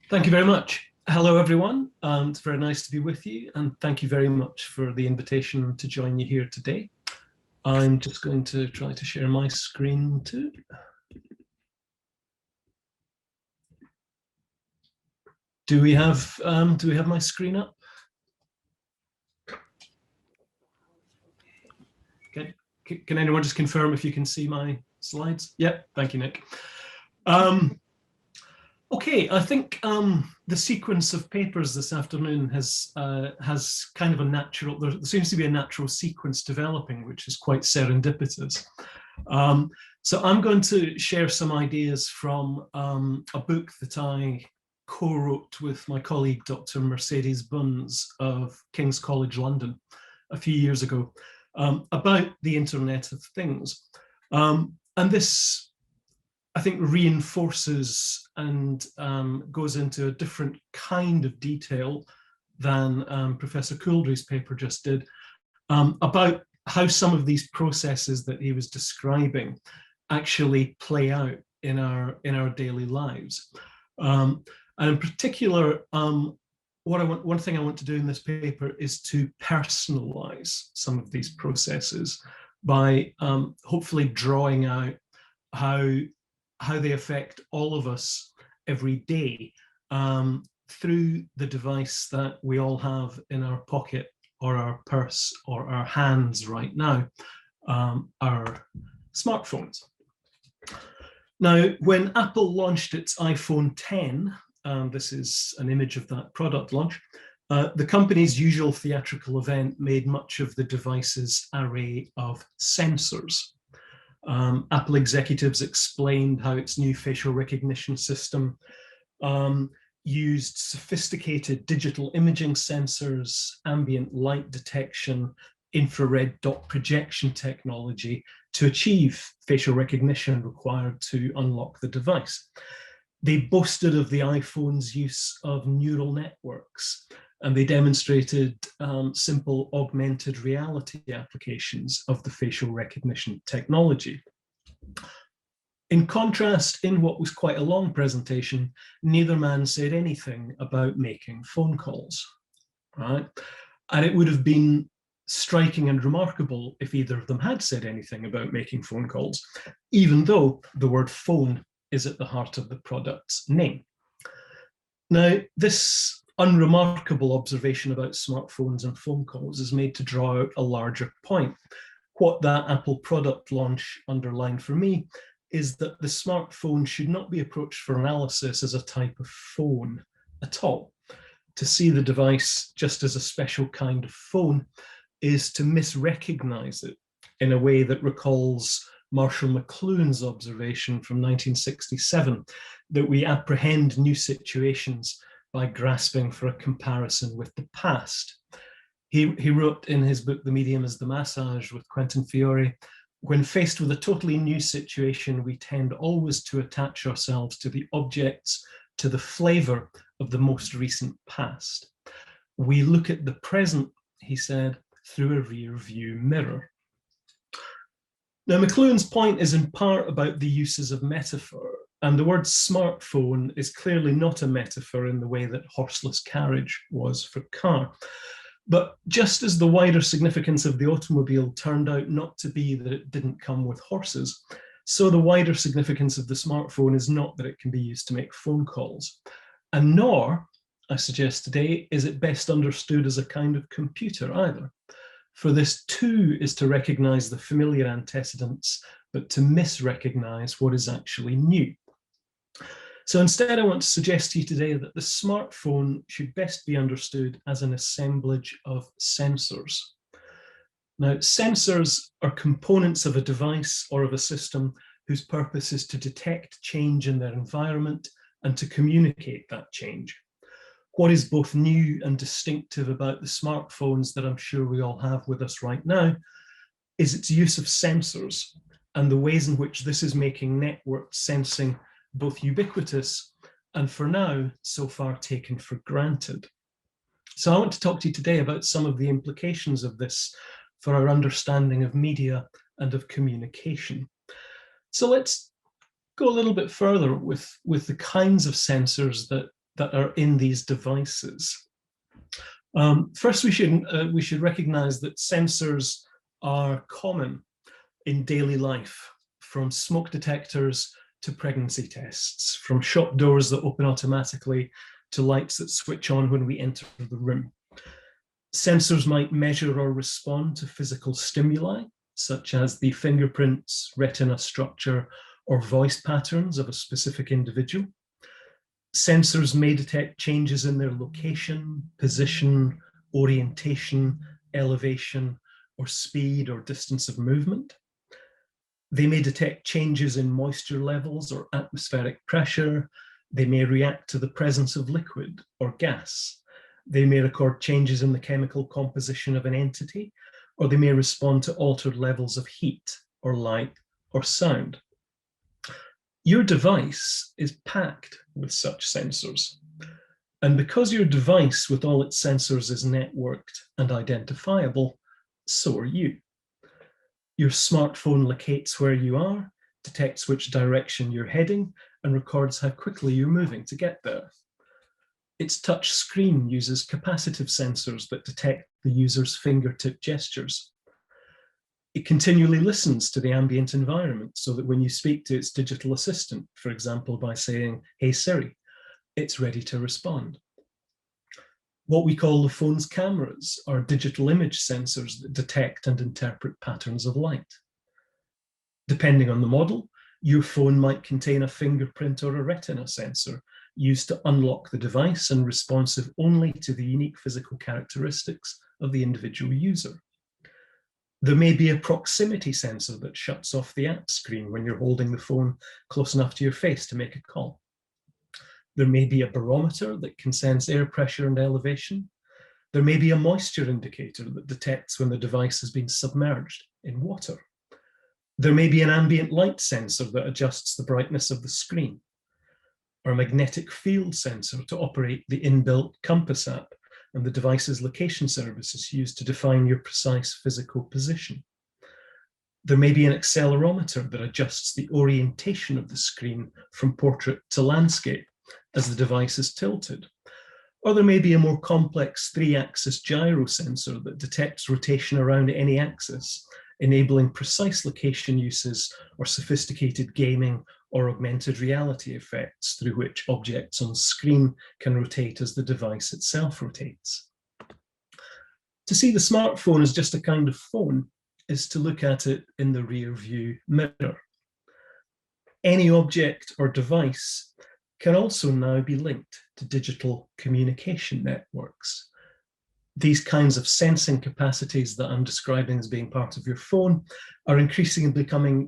Thank you very much. Hello, everyone. It's very nice to be with you, and thank you very much for the invitation to join you here today. I'm just going to try to share my screen too. Do we have my screen up? Okay. Can anyone just confirm if you can see my slides? Yep. Thank you, Nick. Okay, I think the sequence of papers this afternoon has kind of a natural. There seems to be a natural sequence developing, which is quite serendipitous. So I'm going to share some ideas from a book that I co-wrote with my colleague, Dr. Mercedes Bunz of King's College London a few years ago, about the Internet of Things. And this, I think, reinforces and goes into a different kind of detail than Professor Couldry's paper just did, about how some of these processes that he was describing actually play out in our daily lives. And in particular, one thing I want to do in this paper is to personalize some of these processes by hopefully drawing out how they affect all of us every day through the device that we all have in our pocket or our purse or our hands right now, our smartphones. Now, when Apple launched its iPhone 10, this is an image of that product launch, the company's usual theatrical event made much of the device's array of sensors. Apple executives explained how its new facial recognition system used sophisticated digital imaging sensors, ambient light detection, infrared dot projection technology to achieve facial recognition required to unlock the device. They boasted of the iPhone's use of neural networks, and they demonstrated simple augmented reality applications of the facial recognition technology. In contrast, in what was quite a long presentation, neither man said anything about making phone calls, right? And it would have been striking and remarkable if either of them had said anything about making phone calls, even though the word phone is at the heart of the product's name. Now, this unremarkable observation about smartphones and phone calls is made to draw out a larger point. What that Apple product launch underlined for me is that the smartphone should not be approached for analysis as a type of phone at all. To see the device just as a special kind of phone is to misrecognize it in a way that recalls Marshall McLuhan's observation from 1967, that we apprehend new situations by grasping for a comparison with the past. He wrote in his book, The Medium is the Massage, with Quentin Fiore, when faced with a totally new situation, we tend always to attach ourselves to the objects, to the flavor of the most recent past. We look at the present, he said, through a rear view mirror. Now, McLuhan's point is in part about the uses of metaphor, and the word smartphone is clearly not a metaphor in the way that horseless carriage was for car. But just as the wider significance of the automobile turned out not to be that it didn't come with horses, so the wider significance of the smartphone is not that it can be used to make phone calls. And nor, I suggest today, is it best understood as a kind of computer either. For this too is to recognize the familiar antecedents, but to misrecognize what is actually new. So instead, I want to suggest to you today that the smartphone should best be understood as an assemblage of sensors. Now, sensors are components of a device or of a system whose purpose is to detect change in their environment and to communicate that change. What is both new and distinctive about the smartphones that I'm sure we all have with us right now is its use of sensors and the ways in which this is making network sensing both ubiquitous and, for now, so far taken for granted. So I want to talk to you today about some of the implications of this for our understanding of media and of communication. So let's go a little bit further with the kinds of sensors that that are in these devices. First, we should recognize that sensors are common in daily life, from smoke detectors to pregnancy tests, from shop doors that open automatically to lights that switch on when we enter the room. Sensors might measure or respond to physical stimuli, such as the fingerprints, retina structure, or voice patterns of a specific individual. Sensors may detect changes in their location, position, orientation, elevation, or speed or distance of movement. They may detect changes in moisture levels or atmospheric pressure. They may react to the presence of liquid or gas. They may record changes in the chemical composition of an entity, or they may respond to altered levels of heat or light or sound. Your device is packed with such sensors. And because your device with all its sensors is networked and identifiable, so are you. Your smartphone locates where you are, detects which direction you're heading, and records how quickly you're moving to get there. Its touch screen uses capacitive sensors that detect the user's fingertip gestures. It continually listens to the ambient environment so that when you speak to its digital assistant, for example, by saying, "Hey Siri," it's ready to respond. What we call the phone's cameras are digital image sensors that detect and interpret patterns of light. Depending on the model, your phone might contain a fingerprint or a retina sensor used to unlock the device and responsive only to the unique physical characteristics of the individual user. There may be a proximity sensor that shuts off the app screen when you're holding the phone close enough to your face to make a call. There may be a barometer that can sense air pressure and elevation. There may be a moisture indicator that detects when the device has been submerged in water. There may be an ambient light sensor that adjusts the brightness of the screen, or a magnetic field sensor to operate the inbuilt compass app and the device's location services used to define your precise physical position. There may be an accelerometer that adjusts the orientation of the screen from portrait to landscape as the device is tilted. Or there may be a more complex 3-axis gyro sensor that detects rotation around any axis, enabling precise location uses or sophisticated gaming or augmented reality effects through which objects on screen can rotate as the device itself rotates. To see the smartphone as just a kind of phone is to look at it in the rear view mirror. Any object or device can also now be linked to digital communication networks. These kinds of sensing capacities that I'm describing as being part of your phone are increasingly becoming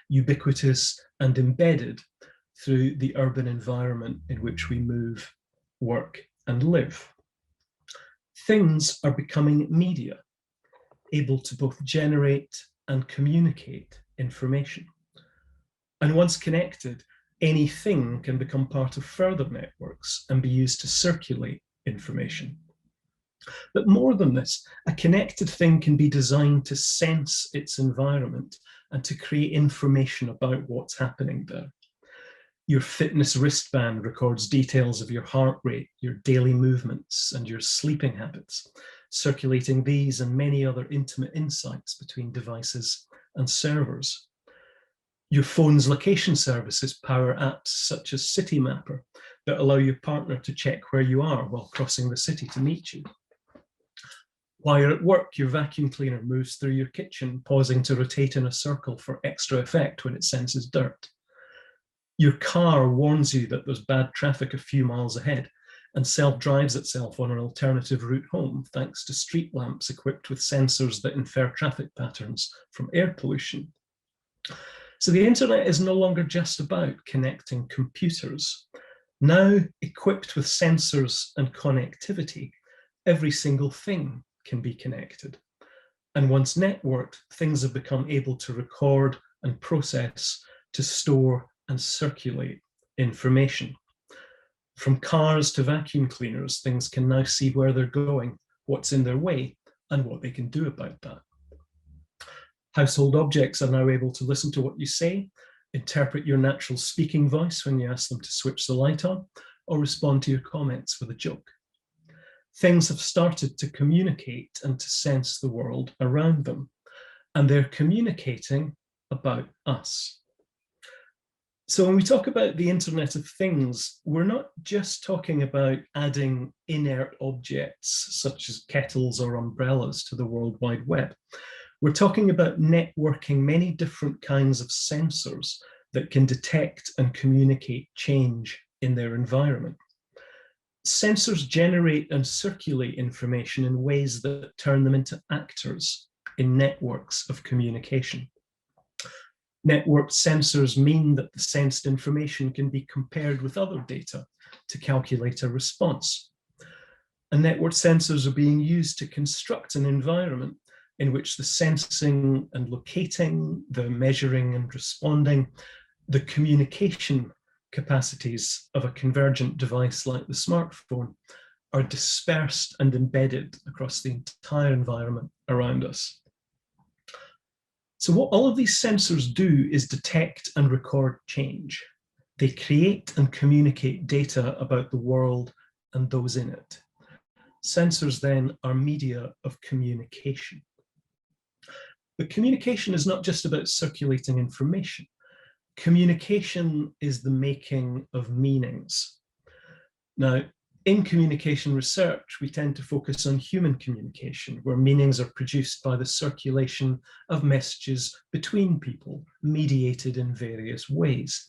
ubiquitous and embedded through the urban environment in which we move, work, and live. Things are becoming media, able to both generate and communicate information. And once connected, anything can become part of further networks and be used to circulate information. But more than this, a connected thing can be designed to sense its environment and to create information about what's happening there. Your fitness wristband records details of your heart rate, your daily movements, and your sleeping habits, circulating these and many other intimate insights between devices and servers. Your phone's location services power apps such as City Mapper that allow your partner to check where you are while crossing the city to meet you. While you're at work, your vacuum cleaner moves through your kitchen, pausing to rotate in a circle for extra effect when it senses dirt. Your car warns you that there's bad traffic a few miles ahead and self-drives itself on an alternative route home thanks to street lamps equipped with sensors that infer traffic patterns from air pollution. So the internet is no longer just about connecting computers. Now, equipped with sensors and connectivity, every single thing can be connected. And once networked, things have become able to record and process, to store and circulate information. From cars to vacuum cleaners, things can now see where they're going, what's in their way, and what they can do about that. Household objects are now able to listen to what you say interpret your natural speaking voice when you ask them to switch the light on, or respond to your comments with a joke. Things have started to communicate and to sense the world around them, and they're communicating about us. So when we talk about the Internet of Things, we're not just talking about adding inert objects such as kettles or umbrellas to the World Wide Web. We're talking about networking many different kinds of sensors that can detect and communicate change in their environment. Sensors generate and circulate information in ways that turn them into actors in networks of communication. Networked sensors mean that the sensed information can be compared with other data to calculate a response. And networked sensors are being used to construct an environment in which the sensing and locating, the measuring and responding, the communication capacities of a convergent device like the smartphone are dispersed and embedded across the entire environment around us. So what all of these sensors do is detect and record change. They create and communicate data about the world and those in it. Sensors then are media of communication. But communication is not just about circulating information. Communication is the making of meanings. Now, in communication research, we tend to focus on human communication, where meanings are produced by the circulation of messages between people, mediated in various ways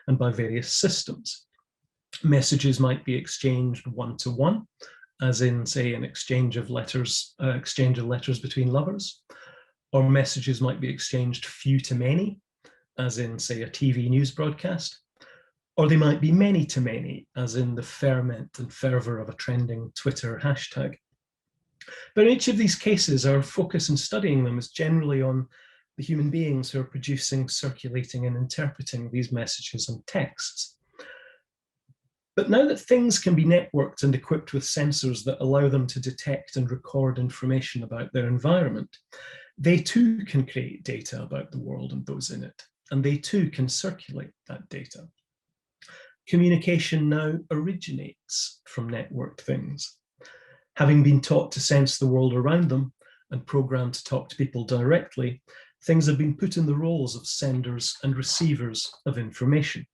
and by various systems. Messages might be exchanged one-to-one, as in, say, an exchange of letters between lovers, or messages might be exchanged few-to-many, as in, say, a TV news broadcast, or they might be many-to-many, as in the ferment and fervor of a trending Twitter hashtag. But in each of these cases, our focus in studying them is generally on the human beings who are producing, circulating, and interpreting these messages and texts. But now that things can be networked and equipped with sensors that allow them to detect and record information about their environment, they too can create data about the world and those in it, and they too can circulate that data. Communication now originates from networked things. Having been taught to sense the world around them and programmed to talk to people directly, things have been put in the roles of senders and receivers of information.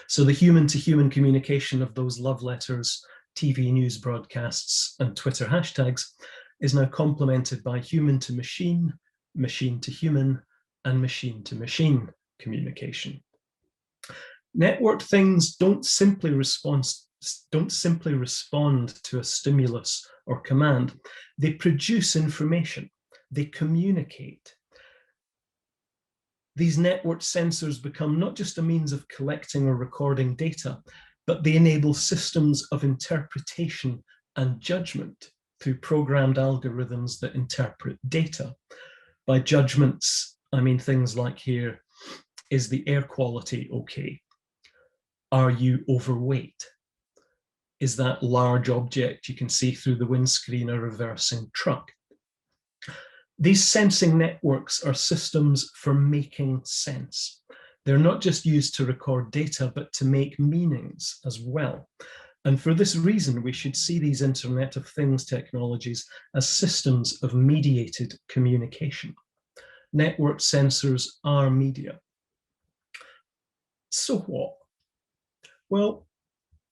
So the human-to-human communication of those love letters, TV news broadcasts, and Twitter hashtags is now complemented by human-to-machine, machine-to-human, and machine-to-machine communication. Networked things don't simply respond to a stimulus or command. They produce information. They communicate. These networked sensors become not just a means of collecting or recording data, but they enable systems of interpretation and judgment through programmed algorithms that interpret data. By judgments, I mean things like here, is the air quality okay? Are you overweight? Is that large object you can see through the windscreen a reversing truck? These sensing networks are systems for making sense. They're not just used to record data, but to make meanings as well. And for this reason, we should see these Internet of Things technologies as systems of mediated communication. Network sensors are media. So what? Well,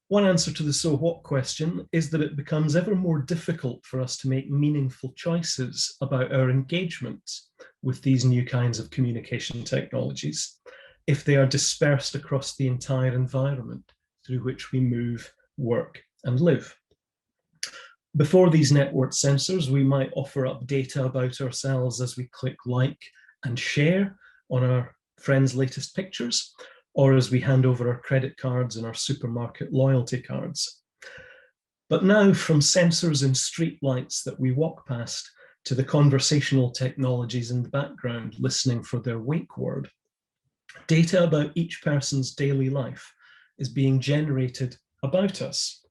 one answer to the so what question is that it becomes ever more difficult for us to make meaningful choices about our engagements with these new kinds of communication technologies if they are dispersed across the entire environment through which we move, work, and live. Before these network sensors, we might offer up data about ourselves as we click like and share on our friends' latest pictures, or as we hand over our credit cards and our supermarket loyalty cards. But now, from sensors in streetlights that we walk past to the conversational technologies in the background listening for their wake word, data about each person's daily life is being generated about us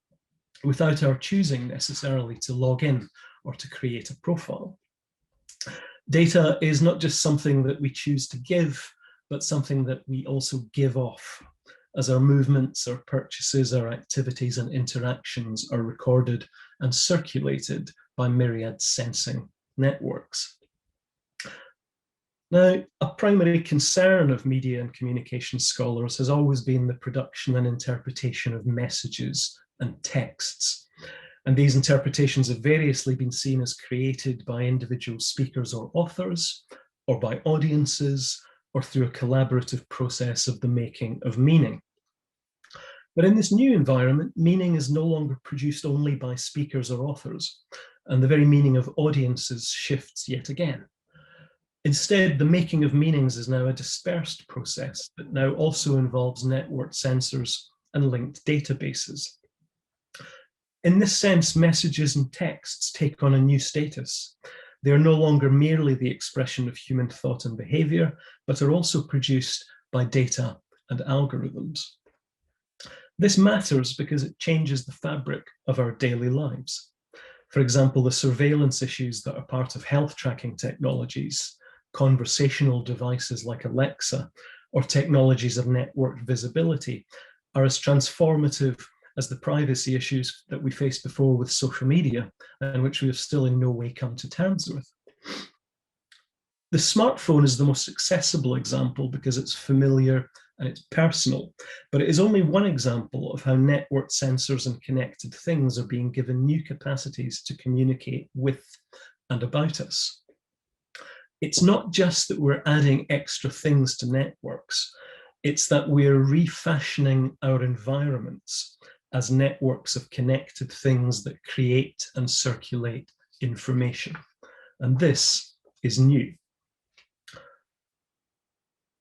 without our choosing necessarily to log in or to create a profile. Data is not just something that we choose to give, but something that we also give off as our movements, our purchases, our activities and interactions are recorded and circulated by myriad sensing networks. Now, a primary concern of media and communication scholars has always been the production and interpretation of messages and texts. And these interpretations have variously been seen as created by individual speakers or authors, or by audiences, or through a collaborative process of the making of meaning. But in this new environment, meaning is no longer produced only by speakers or authors, and the very meaning of audiences shifts yet again. Instead, the making of meanings is now a dispersed process that now also involves network sensors and linked databases. In this sense, messages and texts take on a new status. They are no longer merely the expression of human thought and behavior, but are also produced by data and algorithms. This matters because it changes the fabric of our daily lives. For example, the surveillance issues that are part of health tracking technologies, conversational devices like Alexa, or technologies of network visibility are as transformative as the privacy issues that we faced before with social media, and which we have still in no way come to terms with. The smartphone is the most accessible example because it's familiar and it's personal, but it is only one example of how network sensors and connected things are being given new capacities to communicate with and about us. It's not just that we're adding extra things to networks, it's that we're refashioning our environments as networks of connected things that create and circulate information. And this is new.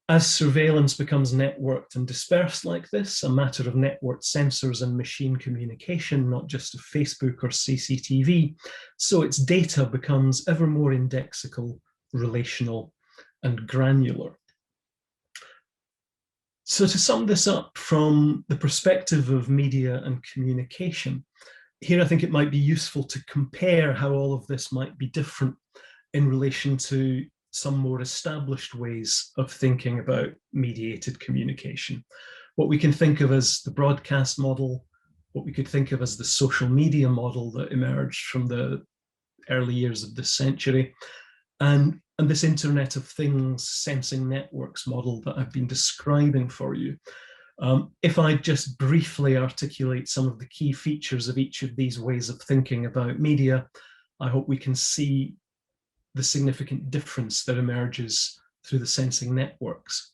As surveillance becomes networked and dispersed like this, a matter of network sensors and machine communication, not just of Facebook or CCTV, so its data becomes ever more indexical, relational, and granular. So to sum this up from the perspective of media and communication, here I think it might be useful to compare how all of this might be different in relation to some more established ways of thinking about mediated communication. What we can think of as the broadcast model, what we could think of as the social media model that emerged from the early years of this century, and this Internet of Things sensing networks model that I've been describing for you. If I just briefly articulate some of the key features of each of these ways of thinking about media, I hope we can see the significant difference that emerges through the sensing networks.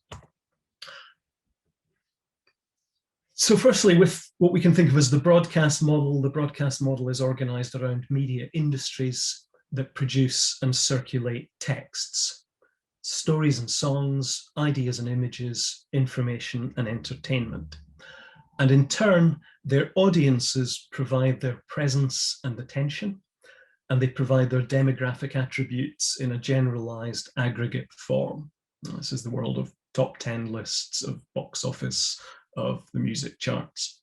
So firstly, with what we can think of as the broadcast model is organized around media industries that produce and circulate texts, stories and songs, ideas and images, information and entertainment. And in turn, their audiences provide their presence and attention, and they provide their demographic attributes in a generalized aggregate form. This is the world of top 10 lists, of box office, of the music charts.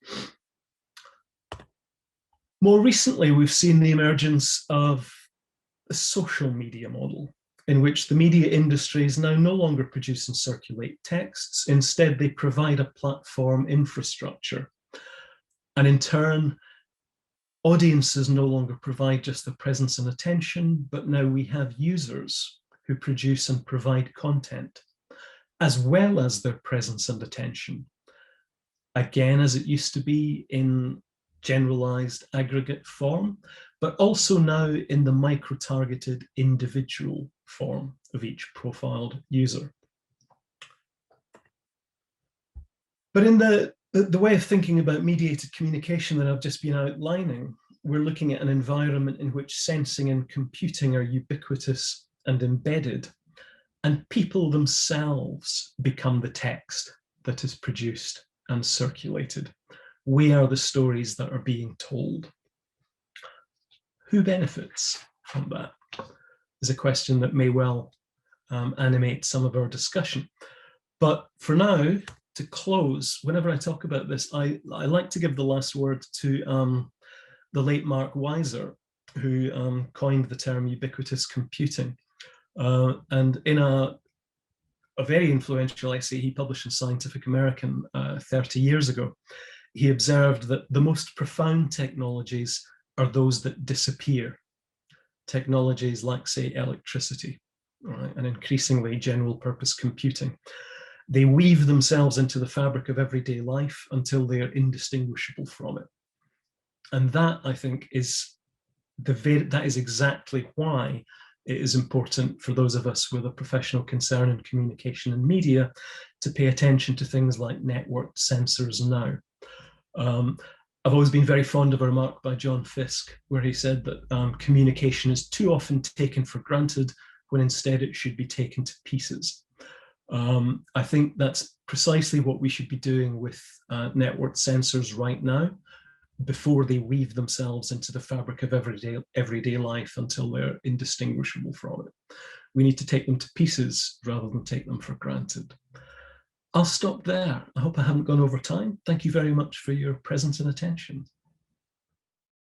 More recently, we've seen the emergence of a social media model in which the media industries now no longer produce and circulate texts. Instead, they provide a platform infrastructure. And in turn, audiences no longer provide just the presence and attention, but now we have users who produce and provide content, as well as their presence and attention. Again, as it used to be in generalized aggregate form, but also now in the micro-targeted individual form of each profiled user. But in the way of thinking about mediated communication that I've just been outlining, we're looking at an environment in which sensing and computing are ubiquitous and embedded, and people themselves become the text that is produced and circulated. We are the stories that are being told. Who benefits from that is a question that may well animate some of our discussion. But for now, to close, whenever I talk about this, I like to give the last word to the late Mark Weiser, who coined the term ubiquitous computing. And in a a very influential essay he published in Scientific American 30 years ago. He observed that the most profound technologies are those that disappear. Technologies like, say, electricity, right, and increasingly general purpose computing. They weave themselves into the fabric of everyday life until they are indistinguishable from it. And that, I think, is that is exactly why it is important for those of us with a professional concern in communication and media to pay attention to things like networked sensors now. I've always been very fond of a remark by John Fiske, where he said that communication is too often taken for granted when instead it should be taken to pieces. I think that's precisely what we should be doing with networked sensors right now, before they weave themselves into the fabric of everyday life until they're indistinguishable from it. We need to take them to pieces rather than take them for granted. I'll stop there. I hope I haven't gone over time. Thank you very much for your presence and attention.